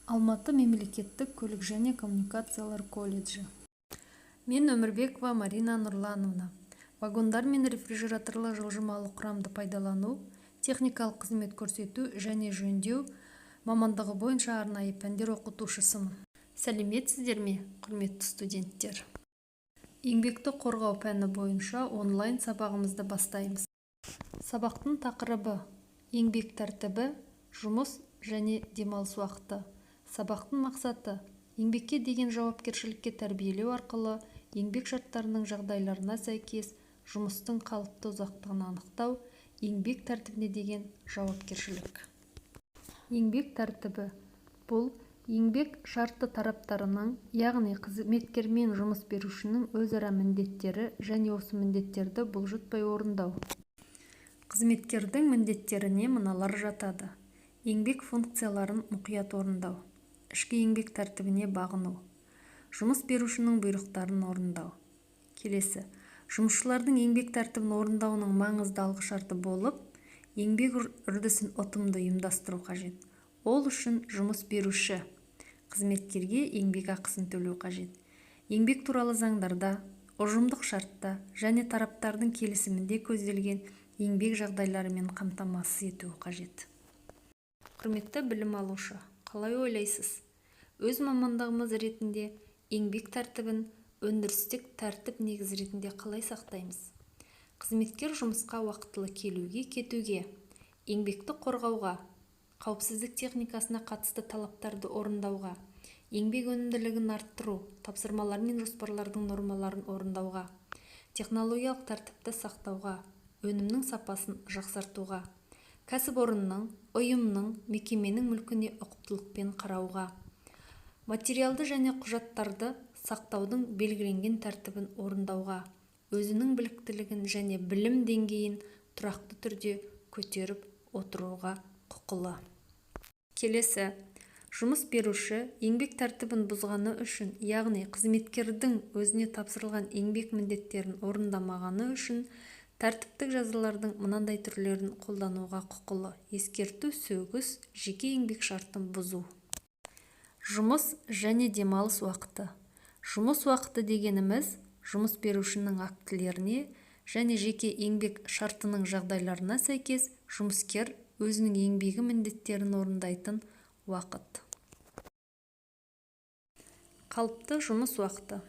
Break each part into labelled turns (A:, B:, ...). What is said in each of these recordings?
A: Алматы мемлекеттік көлік және коммуникациялар колледжі. Мен Өмірбекова Марина Нұрлановна. Вагондар мен рефрижераторлы жылжымалы құрамды пайдалану, техникалық қызмет көрсету және жөндеу мамандығы бойынша арнайы пәндер оқытушысымын. Сәлеметсіздер ме, құрметті студенттер? Еңбекті қорғау пәні бойынша онлайн сабағымызды бастаймыз. Сабақтың тақырыбы еңбек тәртібі, жұмыс және демалыс уақыты. Сабақтың мақсаты еңбекке деген жауапкершілікке тәрбиелеу арқылы еңбек шарттарының жағдайларына сәйкес жұмыстың қалыпты ұзақтығын анықтау, еңбек тәртібіне деген жауапкершілік. Еңбек тәртібі бұл еңбек шарты тараптарының, яғни қызметкер мен жұмыс берушінің өзара міндеттері және осы міндеттерді бұлжытпай орындау. Қызметкердің міндеттеріне мыналар жатады: еңбек функцияларын мұқият орындау, ішкі еңбек тәртібіне бағыну, жұмыс берушінің бұйрықтарын орындау. Келесі, жұмысшылардың еңбек тәртібін орындауының маңызды алғышарты болып, еңбек үрдісін ұтымды ұйымдастыру қажет. Ол үшін жұмыс беруші қызметкерге еңбек ақысын төлеу қажет. Еңбек туралы заңдарда, ұжымдық шартта және тараптардың келісімінде көзделген еңбек жағдайларымен қамтамасыз етуі қажет. Құрметті білім алушы, қалай ойлайсыз? Өз мамандығымыз ретінде еңбек тәртібін өндірістік тәртіп негізі ретінде қалай сақтаймыз? Қызметкер жұмысқа уақытылы келуге, кетуге, еңбекті қорғауға, қауіпсіздік техникасына қатысты талаптарды орындауға, еңбек өнімділігін арттыру, тапсырмалар мен жоспарлардың нормаларын орындауға, технологиялық тәртіпті сақтауға, өнімнің сапасын жақсартуға, кәсіпорынның, ұйымның, мекеменің мүлкіне ұқыптылықпен қарауға, материалды және құжаттарды сақтаудың белгіленген тәртібін орындауға, өзінің біліктілігін және білім деңгейін тұрақты түрде көтеріп отыруға құқылы. Келесі, жұмыс беруші еңбек тәртібін бұзғаны үшін, яғни қызметкердің өзіне тапсырылған еңбек міндеттерін орындамағаны үшін тәртіптік жазалардың мынандай түрлерін қолдануға құқылы: ескерту, сөгіс, жеке еңбек шартын бұзу. Жұмыс және демалыс уақыты. Жұмыс уақыты дегеніміз жұмыс берушінің актілеріне және жеке еңбек шартының жағдайларына сәйкес жұмыскер өзінің еңбегі міндеттерін орындайтын уақыт. Қалыпты жұмыс уақыты.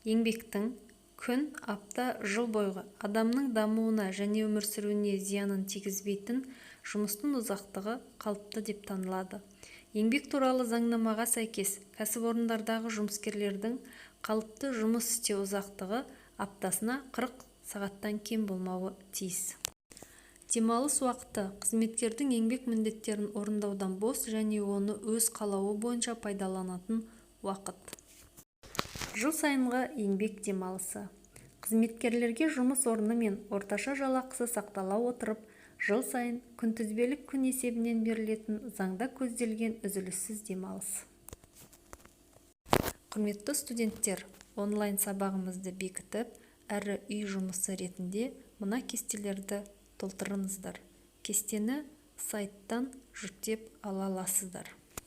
A: Еңбектің күн, апта, жыл бойғы адамның дамуына және өмір сүруіне зиянын тигізбейтін жұмыстың ұзақтығы қалыпты деп танылады. Еңбек туралы заңнамаға сәйкес кәсіпорындардағы жұмыскерлердің қалыпты жұмыс істеу ұзақтығы аптасына 40 сағаттан кем болмауы тиіс. Демалыс уақыты қызметкердің еңбек міндеттерін орындаудан бос және оны өз қалауы бойынша пайдаланатын уақыт. Жыл сайынғы еңбек демалысы. Қызметкерлерге жұмыс орны мен орташа жалақысы сақтала отырып, жыл сайын күнтізбелік күн есебінен берілетін заңда көзделген үзіліссіз демалыс. Құрметті студенттер, онлайн сабағымызды бекітіп, әрі үй жұмысы ретінде мына кестелерді толтырыңыздар. Кестені сайттан жүктеп ала аласыздар.